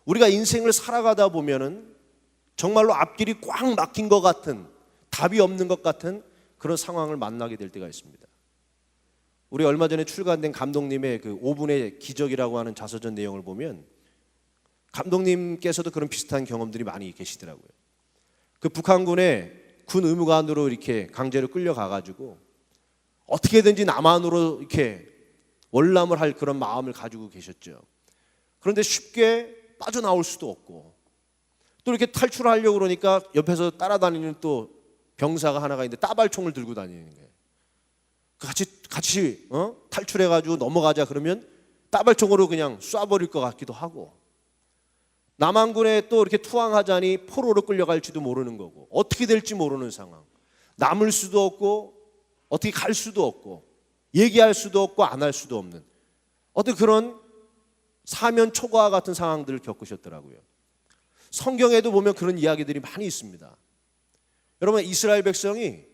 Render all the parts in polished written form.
우리가 인생을 살아가다 보면은 정말로 앞길이 꽉 막힌 것 같은, 답이 없는 것 같은 그런 상황을 만나게 될 때가 있습니다. 우리 얼마 전에 출간된 감독님의 그 5분의 기적이라고 하는 자서전 내용을 보면 감독님께서도 그런 비슷한 경험들이 많이 계시더라고요. 그 북한군의 군 의무관으로 이렇게 강제로 끌려가가지고 어떻게든지 남한으로 이렇게 월남을 할 그런 마음을 가지고 계셨죠. 그런데 쉽게 빠져나올 수도 없고, 또 이렇게 탈출하려고 그러니까 옆에서 따라다니는 또 병사가 하나가 있는데 따발총을 들고 다니는 거예요. 같이 탈출해가지고 넘어가자 그러면 따발총으로 그냥 쏴버릴 것 같기도 하고, 남한군에 또 이렇게 투항하자니 포로로 끌려갈지도 모르는 거고, 어떻게 될지 모르는 상황. 남을 수도 없고 어떻게 갈 수도 없고 얘기할 수도 없고 안 할 수도 없는 어떤 그런 사면 초과 같은 상황들을 겪으셨더라고요. 성경에도 보면 그런 이야기들이 많이 있습니다. 여러분, 이스라엘 백성이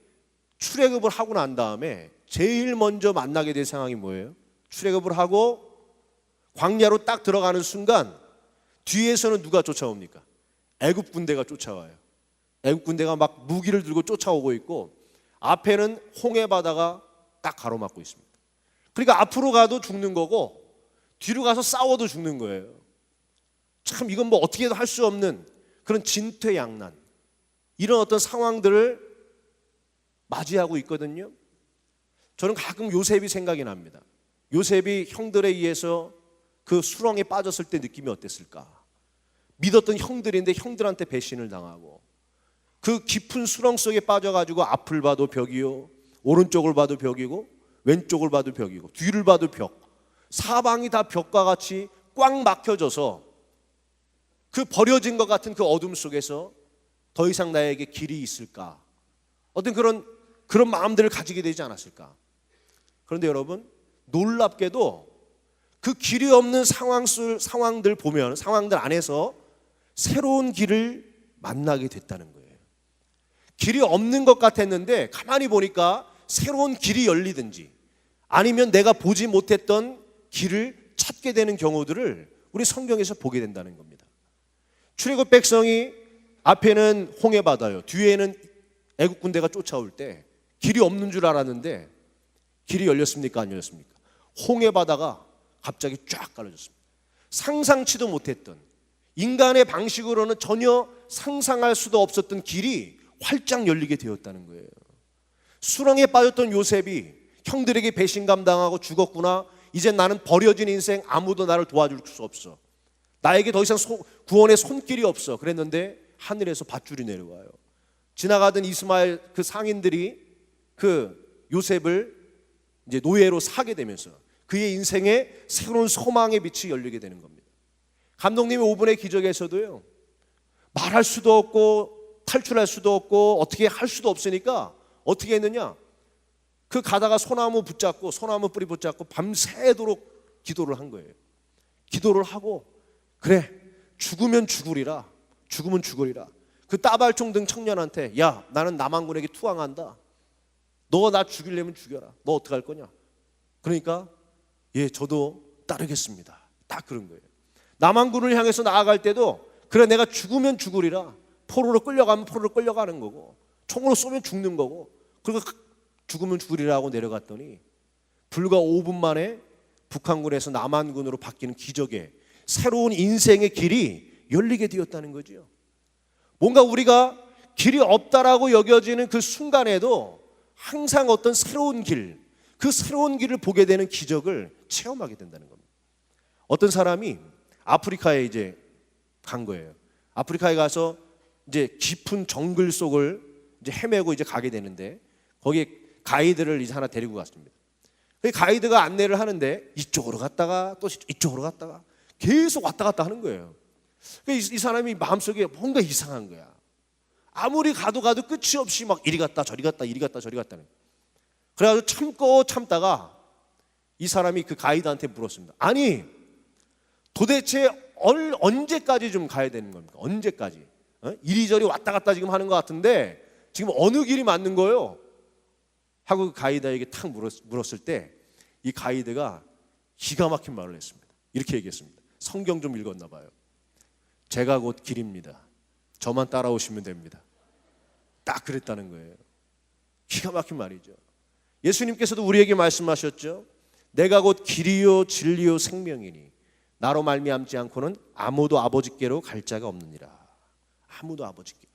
출애굽을 하고 난 다음에 제일 먼저 만나게 될 상황이 뭐예요? 출애굽을 하고 광야로 딱 들어가는 순간 뒤에서는 누가 쫓아옵니까? 애굽 군대가 쫓아와요. 애굽 군대가 막 무기를 들고 쫓아오고 있고 앞에는 홍해 바다가 딱 가로막고 있습니다. 그러니까 앞으로 가도 죽는 거고 뒤로 가서 싸워도 죽는 거예요. 참 이건 뭐 어떻게도 할 수 없는 그런 진퇴양난, 이런 어떤 상황들을 맞이하고 있거든요. 저는 가끔 요셉이 생각이 납니다. 요셉이 형들에 의해서 그 수렁에 빠졌을 때 느낌이 어땠을까? 믿었던 형들인데 형들한테 배신을 당하고 그 깊은 수렁 속에 빠져가지고 앞을 봐도 벽이요, 오른쪽을 봐도 벽이고 왼쪽을 봐도 벽이고 뒤를 봐도 벽, 사방이 다 벽과 같이 꽉 막혀져서 그 버려진 것 같은 그 어둠 속에서 더 이상 나에게 길이 있을까? 어떤 그런 마음들을 가지게 되지 않았을까? 그런데 여러분, 놀랍게도 그 길이 없는 상황들 보면 상황들 안에서 새로운 길을 만나게 됐다는 거예요. 길이 없는 것 같았는데 가만히 보니까 새로운 길이 열리든지 아니면 내가 보지 못했던 길을 찾게 되는 경우들을 우리 성경에서 보게 된다는 겁니다. 출애굽 백성이 앞에는 홍해 바다요, 뒤에는 애굽 군대가 쫓아올 때 길이 없는 줄 알았는데 길이 열렸습니까? 안 열렸습니까? 홍해 바다가 갑자기 쫙 갈라졌습니다. 상상치도 못했던, 인간의 방식으로는 전혀 상상할 수도 없었던 길이 활짝 열리게 되었다는 거예요. 수렁에 빠졌던 요셉이 형들에게 배신감 당하고 죽었구나, 이제 나는 버려진 인생, 아무도 나를 도와줄 수 없어, 나에게 더 이상 구원의 손길이 없어 그랬는데 하늘에서 밧줄이 내려와요. 지나가던 이스마엘 그 상인들이 그 요셉을 이제 노예로 사게 되면서 그의 인생에 새로운 소망의 빛이 열리게 되는 겁니다. 감독님의 5분의 기적에서도요, 말할 수도 없고 탈출할 수도 없고 어떻게 할 수도 없으니까 어떻게 했느냐, 그 가다가 소나무 뿌리 붙잡고 밤새도록 기도를 한 거예요. 기도를 하고, 그래 죽으면 죽으리라, 죽으면 죽으리라. 그 따발총 든 청년한테, 야 나는 남한군에게 투항한다, 너 나 죽이려면 죽여라, 너 어떡할 거냐. 그러니까 예 저도 따르겠습니다, 딱 그런 거예요. 남한군을 향해서 나아갈 때도 그래 내가 죽으면 죽으리라, 포로로 끌려가면 포로로 끌려가는 거고 총으로 쏘면 죽는 거고, 그리고 죽으면 죽으리라고 내려갔더니 불과 5분 만에 북한군에서 남한군으로 바뀌는 기적의 새로운 인생의 길이 열리게 되었다는 거죠. 뭔가 우리가 길이 없다라고 여겨지는 그 순간에도 항상 어떤 새로운 길, 그 새로운 길을 보게 되는 기적을 체험하게 된다는 겁니다. 어떤 사람이 아프리카에 이제 간 거예요. 아프리카에 가서 이제 깊은 정글 속을 이제 헤매고 이제 가게 되는데 거기에 가이드를 이제 하나 데리고 갔습니다. 그 가이드가 안내를 하는데 이쪽으로 갔다가 또 이쪽으로 갔다가 계속 왔다 갔다 하는 거예요. 이 사람이 마음속에 뭔가 이상한 거야. 아무리 가도 끝이 없이 막 이리 갔다 저리 갔다 이리 갔다 저리 갔다는. 그래가지고 참다가 이 사람이 그 가이드한테 물었습니다. 아니 도대체 언제까지 좀 가야 되는 겁니까? 언제까지? 이리저리 왔다 갔다 지금 하는 것 같은데 지금 어느 길이 맞는 거예요? 하고 그 가이드에게 탁 물었을 때 이 가이드가 기가 막힌 말을 했습니다. 이렇게 얘기했습니다. 성경 좀 읽었나 봐요. 제가 곧 길입니다. 저만 따라오시면 됩니다. 딱 그랬다는 거예요. 기가 막힌 말이죠. 예수님께서도 우리에게 말씀하셨죠. 내가 곧 길이요 진리요 생명이니 나로 말미암지 않고는 아무도 아버지께로 갈 자가 없느니라. 아무도 아버지께로.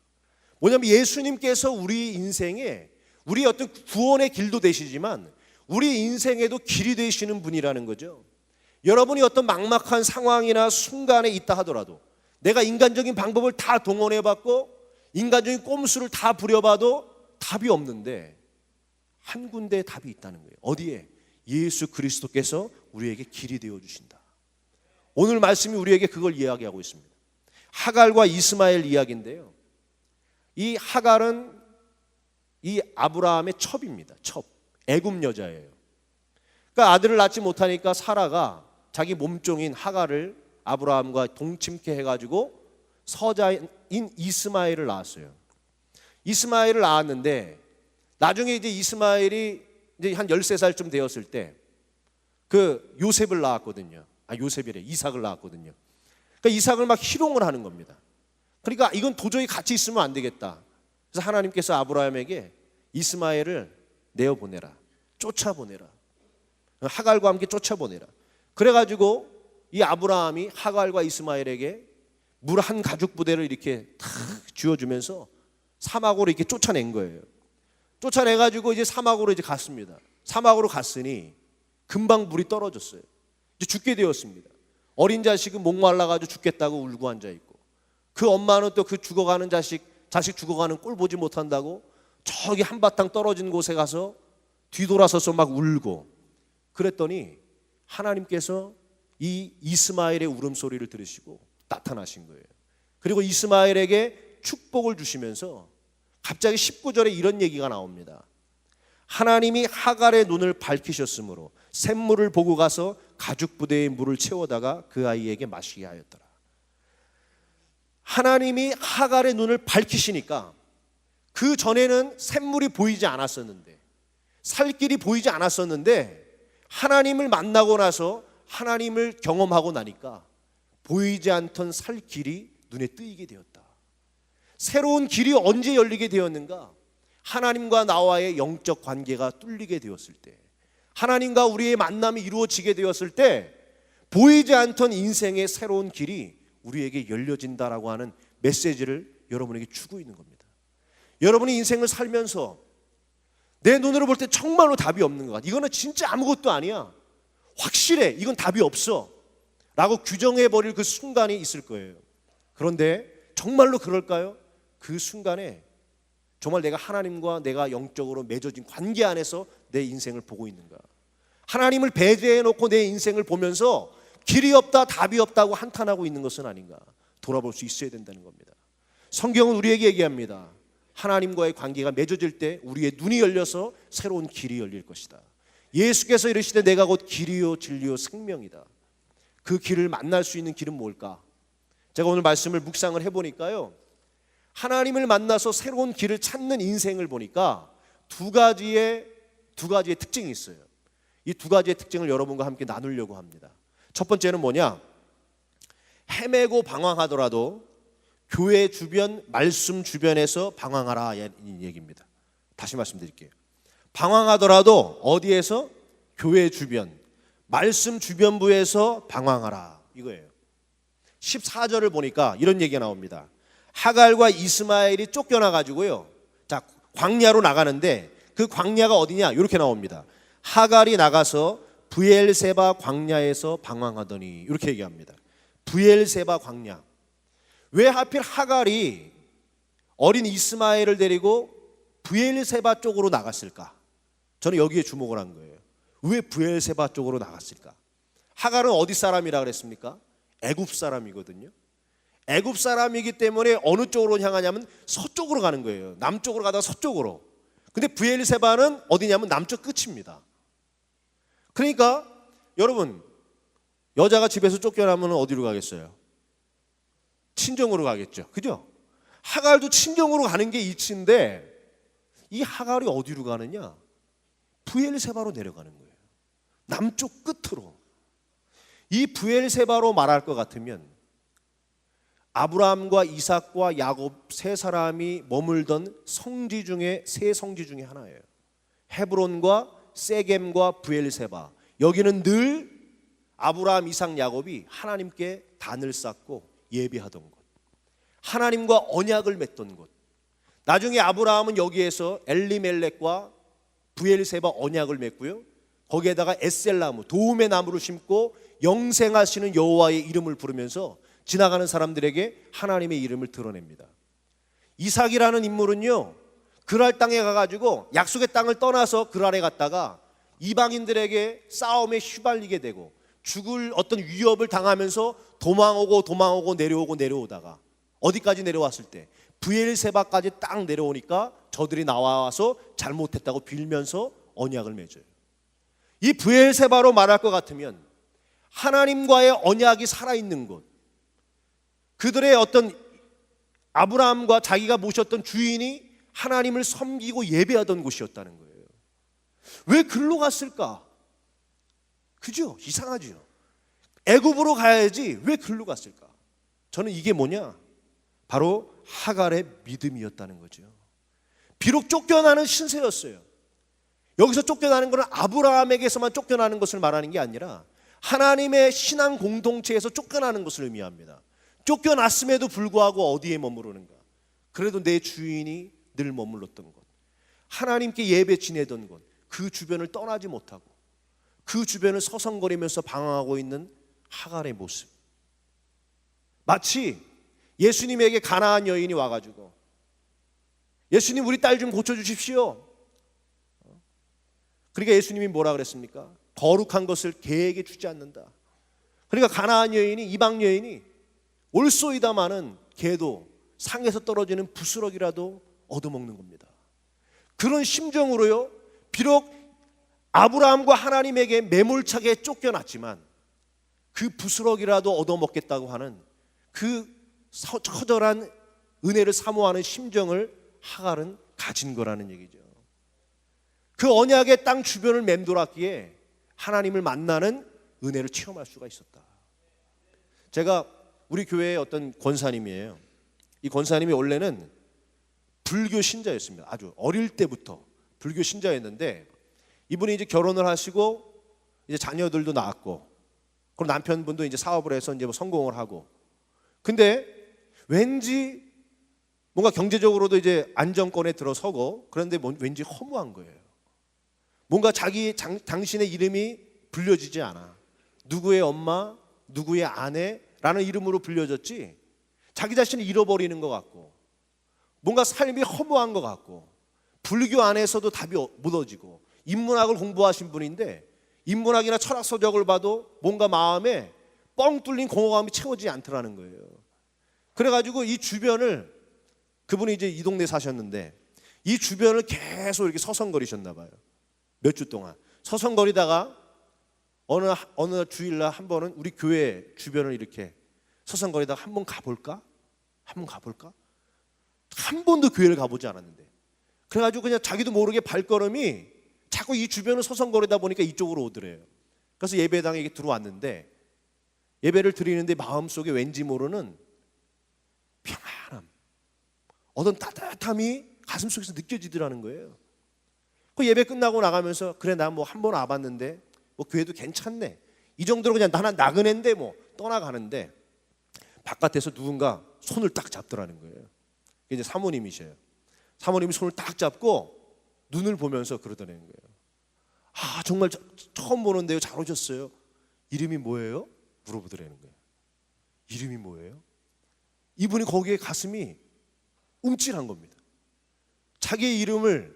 뭐냐면 예수님께서 우리 인생에 우리 어떤 구원의 길도 되시지만 우리 인생에도 길이 되시는 분이라는 거죠. 여러분이 어떤 막막한 상황이나 순간에 있다 하더라도 내가 인간적인 방법을 다 동원해봤고 인간적인 꼼수를 다 부려봐도 답이 없는데 한 군데에 답이 있다는 거예요. 어디에? 예수 그리스도께서 우리에게 길이 되어주신다. 오늘 말씀이 우리에게 그걸 이야기하고 있습니다. 하갈과 이스마엘 이야기인데요. 이 하갈은 이 아브라함의 첩입니다. 첩. 애굽 여자예요. 그러니까 아들을 낳지 못하니까 사라가 자기 몸종인 하갈을 아브라함과 동침케 해가지고 서자인 이스마엘을 낳았어요. 이스마엘을 낳았는데 나중에 이제 이스마엘이 이제 한 13살쯤 되었을 때 그 요셉을 낳았거든요. 요셉이래. 이삭을 낳았거든요. 그러니까 이삭을 막 희롱을 하는 겁니다. 그러니까 이건 도저히 같이 있으면 안 되겠다. 그래서 하나님께서 아브라함에게 이스마엘을 내어보내라. 쫓아보내라. 하갈과 함께 쫓아보내라. 그래가지고 이 아브라함이 하갈과 이스마엘에게 물 한 가죽 부대를 이렇게 탁 쥐어주면서 사막으로 이렇게 쫓아낸 거예요. 쫓아내가지고 이제 사막으로 이제 갔습니다. 사막으로 갔으니 금방 물이 떨어졌어요. 이제 죽게 되었습니다. 어린 자식은 목말라가지고 죽겠다고 울고 앉아있고 그 엄마는 또 그 죽어가는 자식 죽어가는 꼴 보지 못한다고 저기 한바탕 떨어진 곳에 가서 뒤돌아서서 막 울고 그랬더니 하나님께서 이 이스마엘의 울음소리를 들으시고 나타나신 거예요. 그리고 이스마엘에게 축복을 주시면서 갑자기 19절에 이런 얘기가 나옵니다. 하나님이 하갈의 눈을 밝히셨으므로 샘물을 보고 가서 가죽 부대에 물을 채워다가 그 아이에게 마시게 하였더라. 하나님이 하갈의 눈을 밝히시니까 그 전에는 샘물이 보이지 않았었는데 살 길이 보이지 않았었는데 하나님을 만나고 나서 하나님을 경험하고 나니까 보이지 않던 살 길이 눈에 뜨이게 되었다. 새로운 길이 언제 열리게 되었는가? 하나님과 나와의 영적 관계가 뚫리게 되었을 때, 하나님과 우리의 만남이 이루어지게 되었을 때 보이지 않던 인생의 새로운 길이 우리에게 열려진다라고 하는 메시지를 여러분에게 주고 있는 겁니다. 여러분이 인생을 살면서 내 눈으로 볼 때 정말로 답이 없는 것 같아. 이거는 진짜 아무것도 아니야. 확실해. 이건 답이 없어. 라고 규정해버릴 그 순간이 있을 거예요. 그런데 정말로 그럴까요? 그 순간에 정말 내가 하나님과 내가 영적으로 맺어진 관계 안에서 내 인생을 보고 있는가? 하나님을 배제해놓고 내 인생을 보면서 길이 없다, 답이 없다고 한탄하고 있는 것은 아닌가? 돌아볼 수 있어야 된다는 겁니다. 성경은 우리에게 얘기합니다. 하나님과의 관계가 맺어질 때 우리의 눈이 열려서 새로운 길이 열릴 것이다. 예수께서 이르시되 내가 곧 길이요 진리요 생명이다. 그 길을 만날 수 있는 길은 뭘까? 제가 오늘 말씀을 묵상을 해보니까요, 하나님을 만나서 새로운 길을 찾는 인생을 보니까 두 가지의 특징이 있어요. 이 두 가지의 특징을 여러분과 함께 나누려고 합니다. 첫 번째는 뭐냐? 헤매고 방황하더라도 교회 주변, 말씀 주변에서 방황하라 이 얘기입니다. 다시 말씀드릴게요. 방황하더라도 어디에서? 교회 주변, 말씀 주변부에서 방황하라 이거예요. 14절을 보니까 이런 얘기가 나옵니다. 하갈과 이스마엘이 쫓겨나가지고요, 자, 광야로 나가는데 그 광야가 어디냐? 이렇게 나옵니다. 하갈이 나가서 브엘세바 광야에서 방황하더니 이렇게 얘기합니다. 브엘세바 광야. 왜 하필 하갈이 어린 이스마엘을 데리고 브엘세바 쪽으로 나갔을까? 저는 여기에 주목을 한 거예요. 왜 브엘세바 쪽으로 나갔을까? 하갈은 어디 사람이라 그랬습니까? 애굽 사람이거든요. 애굽 사람이기 때문에 어느 쪽으로 향하냐면 서쪽으로 가는 거예요. 남쪽으로 가다가 서쪽으로. 근데 브엘세바는 어디냐면 남쪽 끝입니다. 그러니까 여러분, 여자가 집에서 쫓겨나면 어디로 가겠어요? 친정으로 가겠죠. 그죠? 하갈도 친정으로 가는 게 이치인데 이 하갈이 어디로 가느냐? 브엘세바로 내려가는 거예요. 남쪽 끝으로. 이 브엘세바로 말할 것 같으면 아브라함과 이삭과 야곱 세 사람이 머물던 성지 중에 세 성지 중에 하나예요. 헤브론과 세겜과 브엘세바. 여기는 늘 아브라함, 이삭, 야곱이 하나님께 단을 쌓고 예배하던 곳, 하나님과 언약을 맺던 곳. 나중에 아브라함은 여기에서 엘리멜렉과 브엘세바 언약을 맺고요, 거기에다가 에셀나무, 도움의 나무를 심고 영생하시는 여호와의 이름을 부르면서 지나가는 사람들에게 하나님의 이름을 드러냅니다. 이삭이라는 인물은요, 그랄 땅에 가가지고 약속의 땅을 떠나서 그랄에 갔다가 이방인들에게 싸움에 휘발리게 되고 죽을 어떤 위협을 당하면서 도망오고 내려오다가 어디까지 내려왔을 때 브엘세바까지 딱 내려오니까 저들이 나와서 잘못했다고 빌면서 언약을 맺어요. 이 브엘세바로 말할 것 같으면 하나님과의 언약이 살아있는 곳, 그들의 어떤 아브라함과 자기가 모셨던 주인이 하나님을 섬기고 예배하던 곳이었다는 거예요. 왜 글로 갔을까? 그죠? 이상하죠. 애굽으로 가야지 왜 글로 갔을까? 저는 이게 뭐냐? 바로 하갈의 믿음이었다는 거죠. 비록 쫓겨나는 신세였어요. 여기서 쫓겨나는 것은 아브라함에게서만 쫓겨나는 것을 말하는 게 아니라 하나님의 신앙 공동체에서 쫓겨나는 것을 의미합니다. 쫓겨났음에도 불구하고 어디에 머무르는가? 그래도 내 주인이 늘 머물렀던 곳, 하나님께 예배 지내던 곳, 그 주변을 떠나지 못하고 그 주변을 서성거리면서 방황하고 있는 하갈의 모습. 마치 예수님에게 가나안 여인이 와가지고 예수님, 우리 딸 좀 고쳐주십시오. 그러니까 예수님이 뭐라 그랬습니까? 거룩한 것을 개에게 주지 않는다. 그러니까 가나안 여인이, 이방 여인이 올소이다마는 개도 상에서 떨어지는 부스러기라도 얻어먹는 겁니다. 그런 심정으로요, 비록 아브라함과 하나님에게 매몰차게 쫓겨났지만 그 부스러기라도 얻어먹겠다고 하는 그 처절한 은혜를 사모하는 심정을 하갈은 가진 거라는 얘기죠. 그 언약의 땅 주변을 맴돌았기에 하나님을 만나는 은혜를 체험할 수가 있었다. 제가 우리 교회의 어떤 권사님이에요. 이 권사님이 원래는 불교 신자였습니다. 아주 어릴 때부터 불교 신자였는데 이분이 이제 결혼을 하시고 이제 자녀들도 낳았고, 그리고 남편분도 이제 사업을 해서 이제 뭐 성공을 하고, 근데 왠지 뭔가 경제적으로도 이제 안정권에 들어서고, 그런데 왠지 허무한 거예요. 뭔가 당신의 이름이 불려지지 않아. 누구의 엄마, 누구의 아내라는 이름으로 불려졌지 자기 자신을 잃어버리는 것 같고, 뭔가 삶이 허무한 것 같고, 불교 안에서도 답이 묻어지고, 인문학을 공부하신 분인데 인문학이나 철학 서적을 봐도 뭔가 마음에 뻥 뚫린 공허감이 채워지지 않더라는 거예요. 그래가지고 이 주변을, 그분이 이제 이 동네에 사셨는데 이 주변을 계속 이렇게 서성거리셨나 봐요. 몇 주 동안 서성거리다가 어느 주일날 한 번은 우리 교회 주변을 이렇게 서성거리다가 한번 가볼까? 한 번도 교회를 가보지 않았는데, 그래가지고 그냥 자기도 모르게 발걸음이 자꾸 이 주변을 서성거리다 보니까 이쪽으로 오더래요. 그래서 예배당에 들어왔는데 예배를 드리는데 마음속에 왠지 모르는 평안함, 어떤 따뜻함이 가슴속에서 느껴지더라는 거예요. 그 예배 끝나고 나가면서 그래, 나 뭐 한 번 와봤는데 뭐 교회도 괜찮네, 이 정도로 그냥 나는 나그네인데 뭐 떠나가는데 바깥에서 누군가 손을 딱 잡더라는 거예요. 이제 사모님이셔요. 사모님이 손을 딱 잡고 눈을 보면서 그러더라는 거예요. 아, 정말 처음 보는데요, 잘 오셨어요. 이름이 뭐예요? 물어보더라는 거예요. 이름이 뭐예요? 이분이 거기에 가슴이 움찔한 겁니다. 자기의 이름을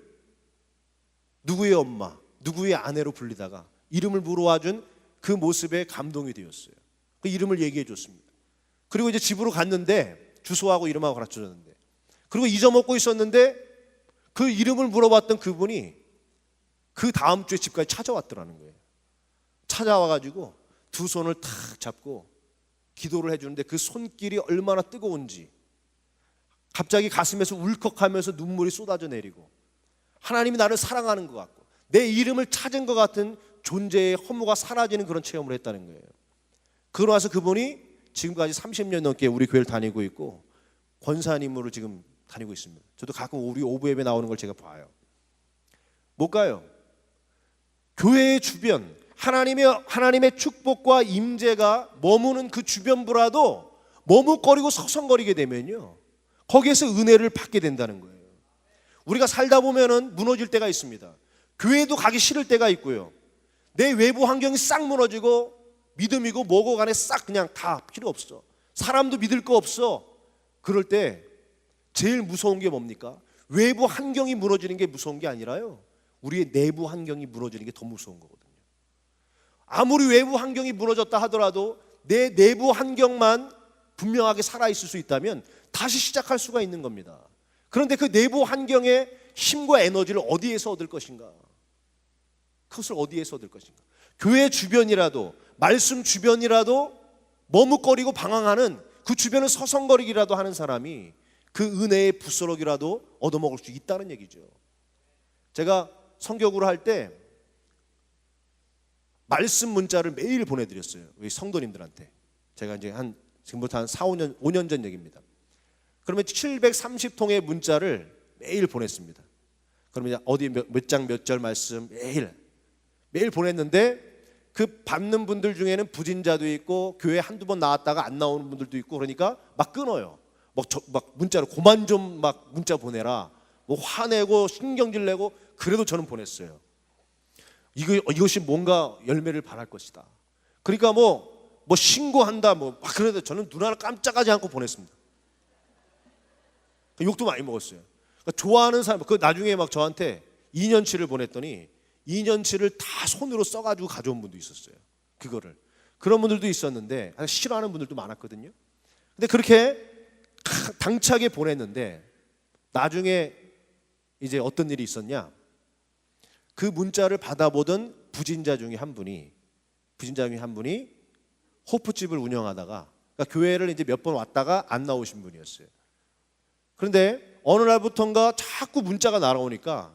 누구의 엄마, 누구의 아내로 불리다가 이름을 물어와준 그 모습에 감동이 되었어요. 그 이름을 얘기해 줬습니다. 그리고 이제 집으로 갔는데 주소하고 이름하고 가르쳐줬는데, 그리고 잊어먹고 있었는데 그 이름을 물어봤던 그분이 그 다음 주에 집까지 찾아왔더라는 거예요. 찾아와가지고 두 손을 탁 잡고 기도를 해주는데 그 손길이 얼마나 뜨거운지 갑자기 가슴에서 울컥하면서 눈물이 쏟아져 내리고, 하나님이 나를 사랑하는 것 같고 내 이름을 찾은 것 같은 존재의 허무가 사라지는 그런 체험을 했다는 거예요. 그러고 나서 그분이 지금까지 30년 넘게 우리 교회를 다니고 있고 권사님으로 지금 다니고 있습니다. 저도 가끔 우리 오브 예배 나오는 걸 제가 봐요. 못 가요. 교회의 주변, 하나님의 축복과 임재가 머무는 그 주변부라도 머뭇거리고 서성거리게 되면요, 거기에서 은혜를 받게 된다는 거예요. 우리가 살다 보면은 무너질 때가 있습니다. 교회도 가기 싫을 때가 있고요. 내 외부 환경이 싹 무너지고 믿음이고 뭐고 간에 싹 그냥 다 필요 없어. 사람도 믿을 거 없어. 그럴 때 제일 무서운 게 뭡니까? 외부 환경이 무너지는 게 무서운 게 아니라요, 우리의 내부 환경이 무너지는 게 더 무서운 거거든요. 아무리 외부 환경이 무너졌다 하더라도 내 내부 환경만 분명하게 살아있을 수 있다면 다시 시작할 수가 있는 겁니다. 그런데 그 내부 환경의 힘과 에너지를 어디에서 얻을 것인가? 그것을 어디에서 얻을 것인가? 교회 주변이라도, 말씀 주변이라도 머뭇거리고 방황하는, 그 주변을 서성거리기라도 하는 사람이 그 은혜의 부스러기라도 얻어먹을 수 있다는 얘기죠. 제가 성격으로 할 때 말씀 문자를 매일 보내드렸어요. 우리 성도님들한테. 제가 이제 지금부터 한 5년 전 얘기입니다. 그러면 730통의 문자를 매일 보냈습니다. 그러면 어디 몇 장 몇 절 말씀 매일 보냈는데, 그 받는 분들 중에는 부진자도 있고 교회 한두 번 나왔다가 안 나오는 분들도 있고, 그러니까 막 끊어요. 막 문자로 그만 좀 막 문자 보내라, 뭐 화내고 신경질 내고. 그래도 저는 보냈어요. 이것이 뭔가 열매를 발할 것이다. 그러니까 뭐 신고한다 막 그래도 저는 눈 하나 깜짝하지 않고 보냈습니다. 욕도 많이 먹었어요. 그러니까 좋아하는 사람, 그 나중에 막 저한테 2년치를 보냈더니 2년치를 다 손으로 써가지고 가져온 분도 있었어요. 그거를. 그런 분들도 있었는데 싫어하는 분들도 많았거든요. 근데 그렇게 당차게 보냈는데 나중에 이제 어떤 일이 있었냐? 그 문자를 받아보던 부진자 중에 한 분이 호프집을 운영하다가, 그러니까 교회를 이제 몇 번 왔다가 안 나오신 분이었어요. 그런데 어느 날부턴가 자꾸 문자가 날아오니까,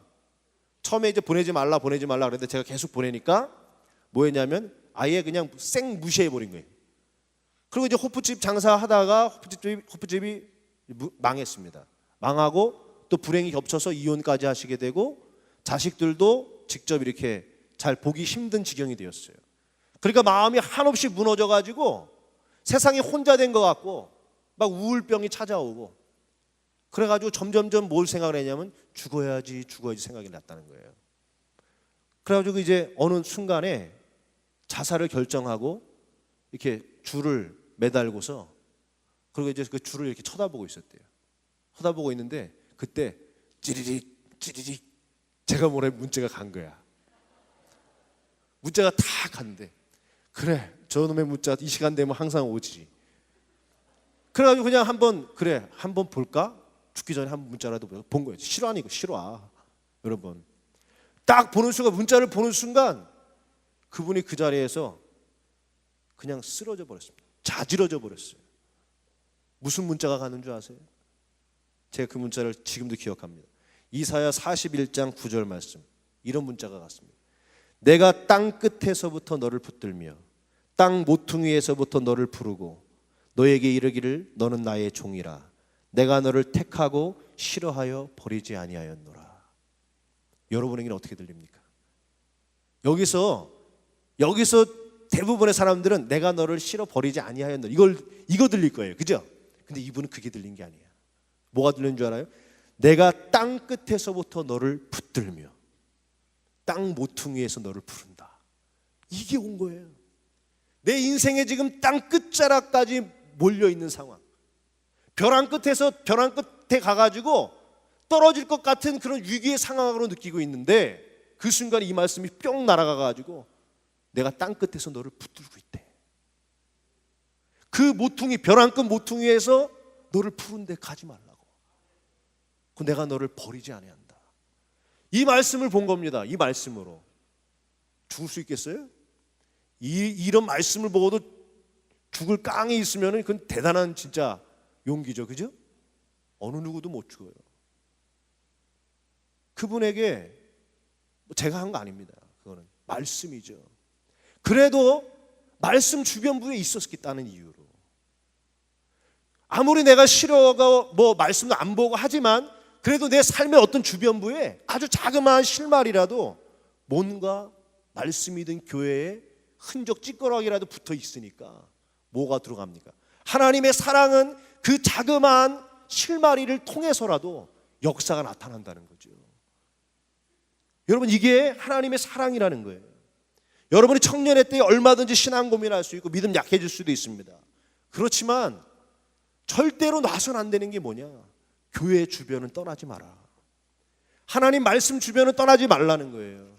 처음에 이제 보내지 말라 그랬는데 제가 계속 보내니까 뭐였냐면 아예 그냥 생 무시해 버린 거예요. 그리고 이제 호프집 장사하다가 호프집이 망했습니다. 망하고 또 불행이 겹쳐서 이혼까지 하시게 되고, 자식들도 직접 이렇게 잘 보기 힘든 지경이 되었어요. 그러니까 마음이 한없이 무너져 가지고 세상에 혼자 된 것 같고 막 우울병이 찾아오고, 그래가지고 점점점 뭘 생각을 했냐면 죽어야지 생각이 났다는 거예요. 그래가지고 이제 어느 순간에 자살을 결정하고 이렇게 줄을 매달고서, 그리고 이제 그 줄을 이렇게 쳐다보고 있었대요. 쳐다보고 있는데 그때 찌리릭 제가 보낸 문자가 간 거야. 문자가 다 갔는데, 그래 저놈의 문자 이 시간 되면 항상 오지. 그래가지고 그냥 한번 볼까? 죽기 전에 한 문자라도 본 거예요. 실화니까 실화. 여러분, 딱 보는 순간, 문자를 보는 순간 그분이 그 자리에서 그냥 쓰러져 버렸습니다. 자지러져 버렸어요. 무슨 문자가 가는 줄 아세요? 제가 그 문자를 지금도 기억합니다. 이사야 41장 9절 말씀, 이런 문자가 갔습니다. 내가 땅 끝에서부터 너를 붙들며 땅 모퉁이에서부터 너를 부르고 너에게 이르기를 너는 나의 종이라. 내가 너를 택하고 싫어하여 버리지 아니하였노라. 여러분에게는 어떻게 들립니까? 여기서 대부분의 사람들은 내가 너를 싫어 버리지 아니하였노라, 이거 들릴 거예요. 그죠? 근데 이분은 그게 들린 게 아니에요. 뭐가 들리는 줄 알아요? 내가 땅 끝에서부터 너를 붙들며 땅 모퉁이에서 너를 부른다. 이게 온 거예요. 내 인생에 지금 땅 끝자락까지 몰려있는 상황, 벼랑 끝에 가가지고 떨어질 것 같은 그런 위기의 상황으로 느끼고 있는데, 그 순간 이 말씀이 뿅 날아가가지고 내가 땅 끝에서 너를 붙들고 있대. 그 모퉁이, 벼랑 끝 모퉁이에서 너를 푸른데 가지 말라고. 내가 너를 버리지 아니한다. 이 말씀을 본 겁니다. 이 말씀으로 죽을 수 있겠어요? 이런 말씀을 보고도 죽을 깡이 있으면 그건 대단한 진짜 용기죠. 그죠? 어느 누구도 못 죽어요. 그분에게 제가 한 거 아닙니다. 그거는 말씀이죠. 그래도 말씀 주변부에 있었겠다는 이유로 아무리 내가 싫어하고 뭐 말씀도 안 보고 하지만 그래도 내 삶의 어떤 주변부에 아주 자그마한 실말이라도 뭔가 말씀이든 교회에 흔적 찌꺼락이라도 붙어 있으니까 뭐가 들어갑니까? 하나님의 사랑은 그 자그마한 실마리를 통해서라도 역사가 나타난다는 거죠. 여러분, 이게 하나님의 사랑이라는 거예요. 여러분이 청년의 때에 얼마든지 신앙 고민할 수 있고 믿음 약해질 수도 있습니다. 그렇지만 절대로 놔선 안 되는 게 뭐냐? 교회 주변은 떠나지 마라. 하나님 말씀 주변은 떠나지 말라는 거예요.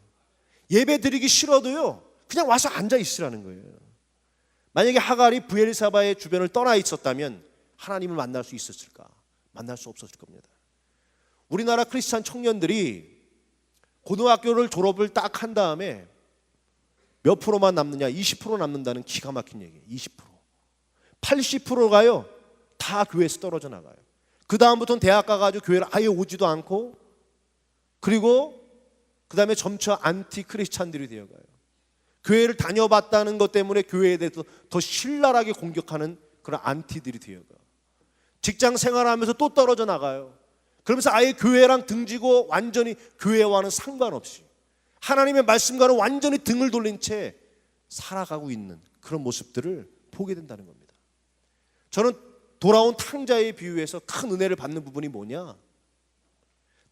예배 드리기 싫어도요, 그냥 와서 앉아 있으라는 거예요. 만약에 하갈이 브엘사바의 주변을 떠나 있었다면 하나님을 만날 수 있었을까? 만날 수 없었을 겁니다. 우리나라 크리스찬 청년들이 고등학교를 졸업을 딱 한 다음에 몇 프로만 남느냐? 20% 남는다는 기가 막힌 얘기예요. 20%. 80%가요 다 교회에서 떨어져 나가요. 그 다음부터는 대학 가가지고 교회를 아예 오지도 않고, 그리고 그 다음에 점차 안티 크리스찬들이 되어가요. 교회를 다녀봤다는 것 때문에 교회에 대해서 더 신랄하게 공격하는 그런 안티들이 되어가. 직장 생활하면서 또 떨어져 나가요. 그러면서 아예 교회랑 등지고 완전히 교회와는 상관없이 하나님의 말씀과는 완전히 등을 돌린 채 살아가고 있는 그런 모습들을 보게 된다는 겁니다. 저는 돌아온 탕자에 비유해서 큰 은혜를 받는 부분이 뭐냐?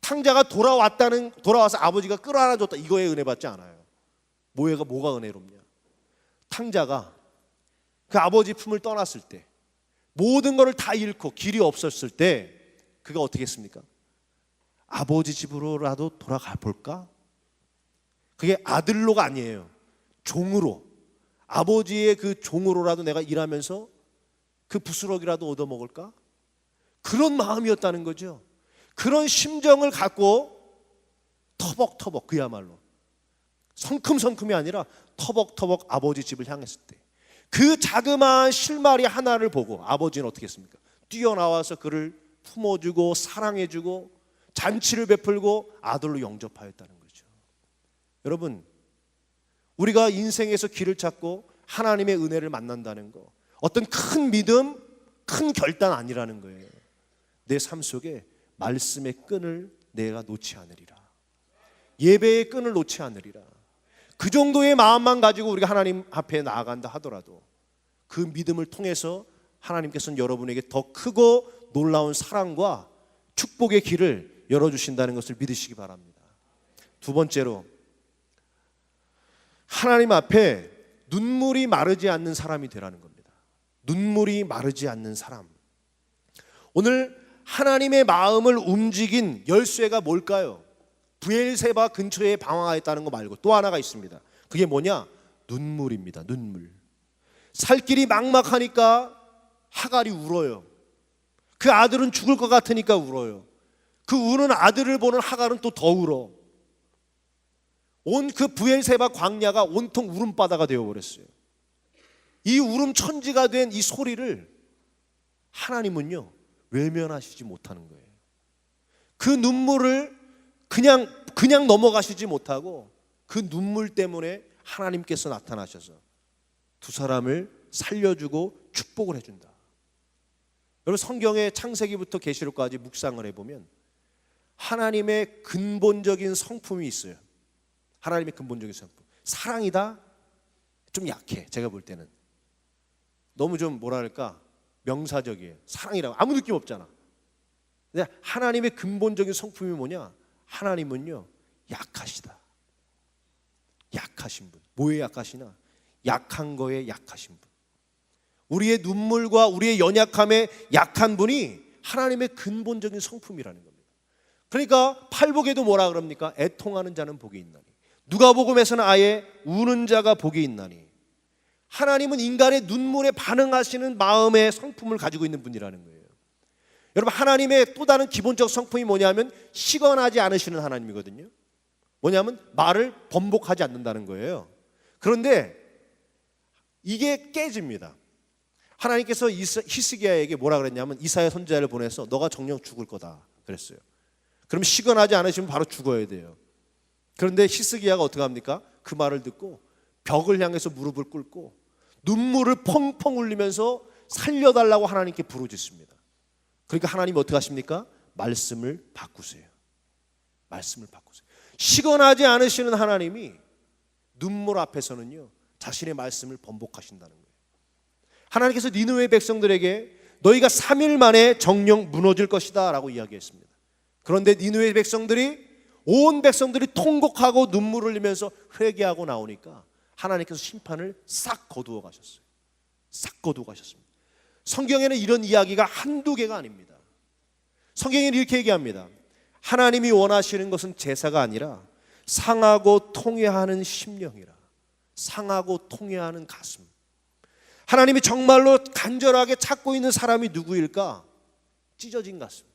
탕자가 돌아와서 아버지가 끌어안아줬다, 이거에 은혜 받지 않아요. 뭐가 은혜롭냐? 탕자가 그 아버지 품을 떠났을 때, 모든 것을 다 잃고 길이 없었을 때 그가 어떻게 했습니까? 아버지 집으로라도 돌아가 볼까? 그게 아들로가 아니에요. 종으로, 아버지의 그 종으로라도 내가 일하면서 그 부스러기라도 얻어먹을까? 그런 마음이었다는 거죠. 그런 심정을 갖고 터벅터벅, 그야말로 성큼성큼이 아니라 터벅터벅 아버지 집을 향했을 때, 그 자그마한 실마리 하나를 보고 아버지는 어떻게 했습니까? 뛰어나와서 그를 품어주고 사랑해주고 잔치를 베풀고 아들로 영접하였다는 거죠. 여러분, 우리가 인생에서 길을 찾고 하나님의 은혜를 만난다는 거, 어떤 큰 믿음, 큰 결단 아니라는 거예요. 내 삶 속에 말씀의 끈을 내가 놓지 않으리라. 예배의 끈을 놓지 않으리라. 그 정도의 마음만 가지고 우리가 하나님 앞에 나아간다 하더라도 그 믿음을 통해서 하나님께서는 여러분에게 더 크고 놀라운 사랑과 축복의 길을 열어주신다는 것을 믿으시기 바랍니다. 두 번째로, 하나님 앞에 눈물이 마르지 않는 사람이 되라는 겁니다. 눈물이 마르지 않는 사람. 오늘 하나님의 마음을 움직인 열쇠가 뭘까요? 브엘세바 근처에 방황하였다는 거 말고 또 하나가 있습니다. 그게 뭐냐? 눈물입니다. 눈물. 살 길이 막막하니까 하갈이 울어요. 그 아들은 죽을 것 같으니까 울어요. 그 우는 아들을 보는 하갈은 또 더 울어. 온 그 브엘세바 광야가 온통 울음바다가 되어버렸어요. 이 울음 천지가 된 이 소리를 하나님은요 외면하시지 못하는 거예요. 그 눈물을 그냥 넘어가시지 못하고 그 눈물 때문에 하나님께서 나타나셔서 두 사람을 살려주고 축복을 해준다. 여러분, 성경의 창세기부터 계시록까지 묵상을 해보면 하나님의 근본적인 성품이 있어요. 하나님의 근본적인 성품. 사랑이다? 좀 약해. 제가 볼 때는 너무 좀 뭐랄까 명사적이에요. 사랑이라고 아무 느낌 없잖아. 근데 하나님의 근본적인 성품이 뭐냐? 하나님은요 약하시다. 약하신 분. 뭐에 약하시나? 약한 거에 약하신 분. 우리의 눈물과 우리의 연약함에 약한 분이 하나님의 근본적인 성품이라는 겁니다. 그러니까 팔복에도 뭐라 그럽니까? 애통하는 자는 복이 있나니. 누가복음에서는 아예 우는 자가 복이 있나니. 하나님은 인간의 눈물에 반응하시는 마음의 성품을 가지고 있는 분이라는 거예요. 여러분, 하나님의 또 다른 기본적 성품이 뭐냐면 시건하지 않으시는 하나님이거든요. 뭐냐면 말을 번복하지 않는다는 거예요. 그런데 이게 깨집니다. 하나님께서 히스기야에게 뭐라 그랬냐면 이사야 선지자를 보내서 너가 정녕 죽을 거다 그랬어요. 그럼 시건하지 않으시면 바로 죽어야 돼요. 그런데 히스기야가 어떻게 합니까? 그 말을 듣고 벽을 향해서 무릎을 꿇고 눈물을 펑펑 흘리면서 살려달라고 하나님께 부르짖습니다. 그러니까 하나님이 어떻게 하십니까? 말씀을 바꾸세요. 말씀을 바꾸세요. 시건하지 않으시는 하나님이 눈물 앞에서는요, 자신의 말씀을 번복하신다는 거예요. 하나님께서 니느웨 백성들에게 너희가 3일 만에 정령 무너질 것이다 라고 이야기했습니다. 그런데 니느웨 백성들이, 온 백성들이 통곡하고 눈물을 흘리면서 회개하고 나오니까 하나님께서 심판을 싹 거두어 가셨어요. 싹 거두어 가셨습니다. 성경에는 이런 이야기가 한두 개가 아닙니다. 성경에는 이렇게 얘기합니다. 하나님이 원하시는 것은 제사가 아니라 상하고 통회하는 심령이라. 상하고 통회하는 가슴. 하나님이 정말로 간절하게 찾고 있는 사람이 누구일까? 찢어진 가슴.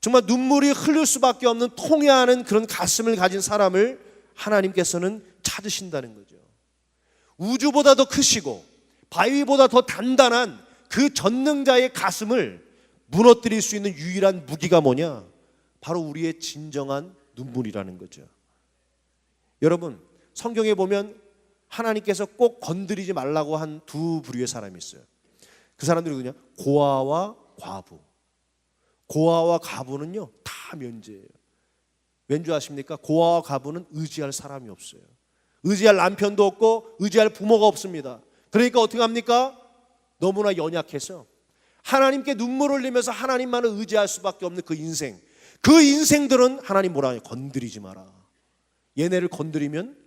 정말 눈물이 흘릴 수밖에 없는 통회하는 그런 가슴을 가진 사람을 하나님께서는 찾으신다는 거죠. 우주보다 더 크시고 바위보다 더 단단한 그 전능자의 가슴을 무너뜨릴 수 있는 유일한 무기가 뭐냐? 바로 우리의 진정한 눈물이라는 거죠. 여러분, 성경에 보면 하나님께서 꼭 건드리지 말라고 한 두 부류의 사람이 있어요. 그 사람들이 누구냐? 고아와 과부. 고아와 과부는요, 다 면제예요. 왠지 아십니까? 고아와 과부는 의지할 사람이 없어요. 의지할 남편도 없고 의지할 부모가 없습니다. 그러니까 어떻게 합니까? 너무나 연약해서 하나님께 눈물을 흘리면서 하나님만을 의지할 수밖에 없는 그 인생. 그 인생들은 하나님 뭐라 해요? 건드리지 마라. 얘네를 건드리면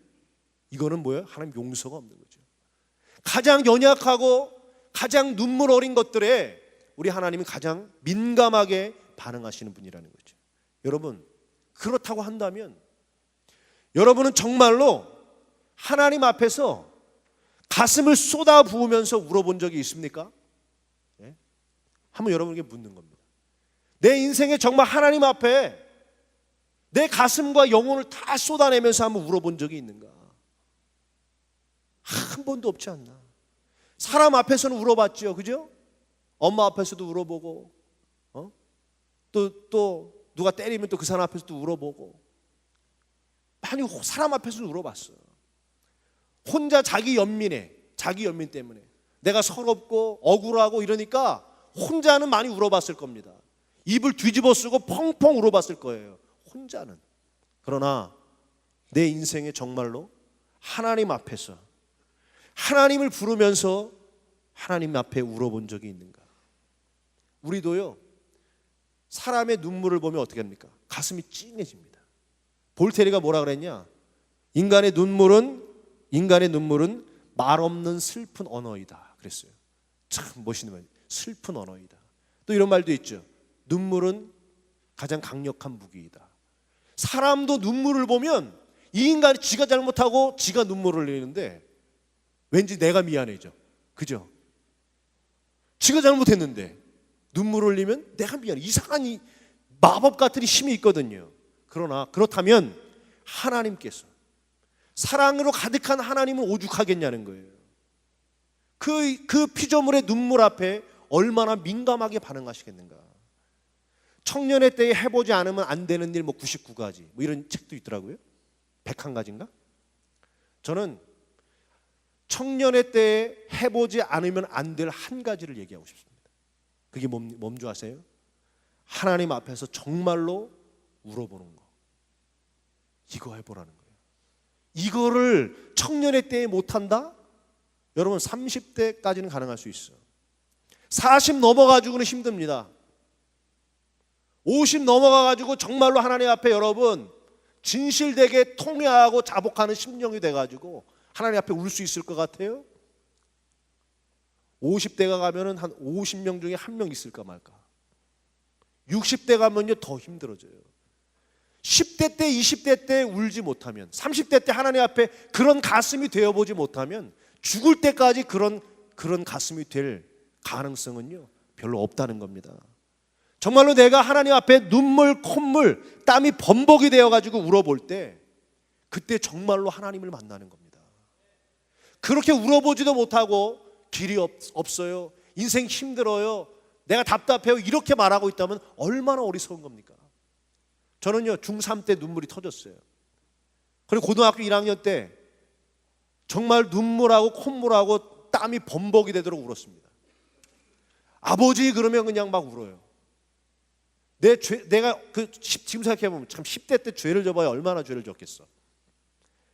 이거는 뭐예요? 하나님 용서가 없는 거죠. 가장 연약하고 가장 눈물 어린 것들에 우리 하나님은 가장 민감하게 반응하시는 분이라는 거죠. 여러분, 그렇다고 한다면 여러분은 정말로 하나님 앞에서 가슴을 쏟아 부으면서 울어본 적이 있습니까? 네? 한번 여러분에게 묻는 겁니다. 내 인생에 정말 하나님 앞에 내 가슴과 영혼을 다 쏟아내면서 한번 울어본 적이 있는가? 한 번도 없지 않나? 사람 앞에서는 울어봤죠, 그죠? 엄마 앞에서도 울어보고, 또 누가 때리면 또 그 사람 앞에서도 울어보고, 많이 사람 앞에서도 울어봤어요. 혼자 자기 연민 때문에 내가 서럽고 억울하고 이러니까 혼자는 많이 울어봤을 겁니다. 입을 뒤집어 쓰고 펑펑 울어봤을 거예요, 혼자는. 그러나 내 인생에 정말로 하나님 앞에서 하나님을 부르면서 하나님 앞에 울어본 적이 있는가? 우리도요, 사람의 눈물을 보면 어떻게 합니까? 가슴이 찡해집니다. 볼테르가 뭐라 그랬냐? 인간의 눈물은 말 없는 슬픈 언어이다 그랬어요. 참 멋있는 말. 슬픈 언어이다. 또 이런 말도 있죠. 눈물은 가장 강력한 무기이다. 사람도 눈물을 보면 이 인간이 지가 잘못하고 지가 눈물을 흘리는데 왠지 내가 미안해져. 그죠? 지가 잘못했는데 눈물을 흘리면 내가 미안해. 이상한 이 마법 같은 힘이 있거든요. 그러나 그렇다면 하나님께서, 사랑으로 가득한 하나님은 오죽하겠냐는 거예요. 그 피조물의 눈물 앞에 얼마나 민감하게 반응하시겠는가. 청년의 때에 해보지 않으면 안 되는 일 99가지 이런 책도 있더라고요. 101가지인가? 저는 청년의 때에 해보지 않으면 안 될 한 가지를 얘기하고 싶습니다. 그게 뭔지 아세요? 하나님 앞에서 정말로 울어보는 거. 이거 해보라는 거예요. 이거를 청년의 때에 못한다? 여러분 30대까지는 가능할 수 있어. 40 넘어가지고는 힘듭니다. 50 넘어가가지고 정말로 하나님 앞에 여러분 진실되게 통회하고 자복하는 심령이 돼가지고 하나님 앞에 울 수 있을 것 같아요? 50대가 가면은 한 50명 중에 한 명 있을까 말까. 60대 가면요 더 힘들어져요. 10대 때 20대 때 울지 못하면, 30대 때 하나님 앞에 그런 가슴이 되어보지 못하면 죽을 때까지 그런 가슴이 될 가능성은요 별로 없다는 겁니다. 정말로 내가 하나님 앞에 눈물, 콧물, 땀이 범벅이 되어가지고 울어볼 때 그때 정말로 하나님을 만나는 겁니다. 그렇게 울어보지도 못하고 길이 없어요, 인생 힘들어요, 내가 답답해요 이렇게 말하고 있다면 얼마나 어리석은 겁니까? 저는요 중3 때 눈물이 터졌어요. 그리고 고등학교 1학년 때 정말 눈물하고 콧물하고 땀이 범벅이 되도록 울었습니다. 아버지 그러면 그냥 막 울어요. 내가 지금 생각해 보면 참 10대 때 죄를 져봐야 얼마나 죄를 졌겠어.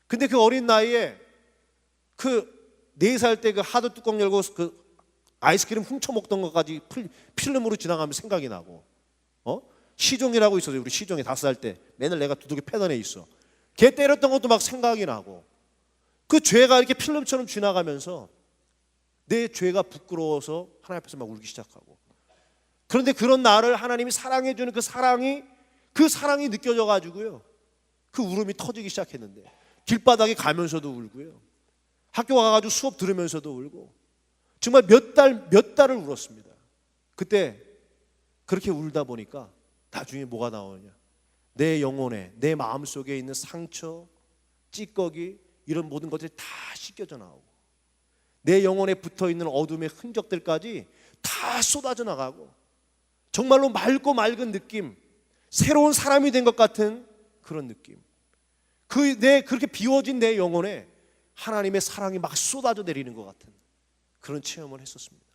근데 그 어린 나이에 그 4살 때 그 하드 뚜껑 열고 그 아이스크림 훔쳐 먹던 것까지 필름으로 지나가면 생각이 나고, 시종이라고 있었어요. 우리 시종이 5살 때 맨날 내가 두둑이 패던 애 있어. 걔 때렸던 것도 막 생각이 나고, 그 죄가 이렇게 필름처럼 지나가면서 내 죄가 부끄러워서 하나님 앞에서 막 울기 시작하고, 그런데 그런 나를 하나님이 사랑해주는 그 사랑이 느껴져 가지고요, 그 울음이 터지기 시작했는데, 길바닥에 가면서도 울고요, 학교 가가지고 수업 들으면서도 울고, 정말 몇 달을 울었습니다. 그때 그렇게 울다 보니까 나중에 뭐가 나오냐, 내 영혼에, 내 마음속에 있는 상처, 찌꺼기, 이런 모든 것들이 다 씻겨져 나오고, 내 영혼에 붙어있는 어둠의 흔적들까지 다 쏟아져 나가고, 정말로 맑고 맑은 느낌, 새로운 사람이 된 것 같은 그런 느낌, 그렇게 비워진 내 영혼에 하나님의 사랑이 막 쏟아져 내리는 것 같은 그런 체험을 했었습니다.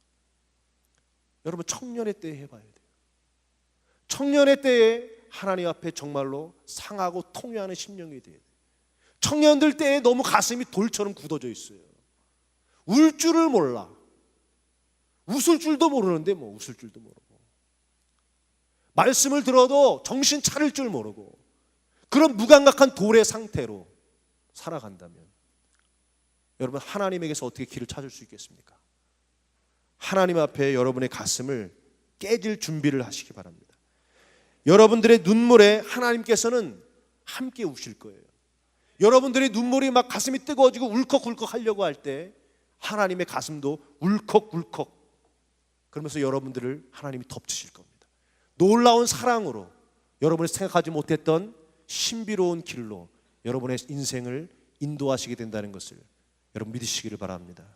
여러분, 청년의 때에 해봐야 돼요. 청년의 때에 하나님 앞에 정말로 상하고 통회하는 심령이 돼야 돼요. 청년들 때에 너무 가슴이 돌처럼 굳어져 있어요. 울 줄을 몰라. 웃을 줄도 모르는데 뭐 웃을 줄도 모르고, 말씀을 들어도 정신 차릴 줄 모르고, 그런 무감각한 돌의 상태로 살아간다면 여러분, 하나님에게서 어떻게 길을 찾을 수 있겠습니까? 하나님 앞에 여러분의 가슴을 깨질 준비를 하시기 바랍니다. 여러분들의 눈물에 하나님께서는 함께 우실 거예요. 여러분들의 눈물이 막 가슴이 뜨거워지고 울컥울컥 하려고 할 때 하나님의 가슴도 울컥울컥 그러면서 여러분들을 하나님이 덮치실 겁니다. 놀라운 사랑으로 여러분이 생각하지 못했던 신비로운 길로 여러분의 인생을 인도하시게 된다는 것을 여러분 믿으시기를 바랍니다.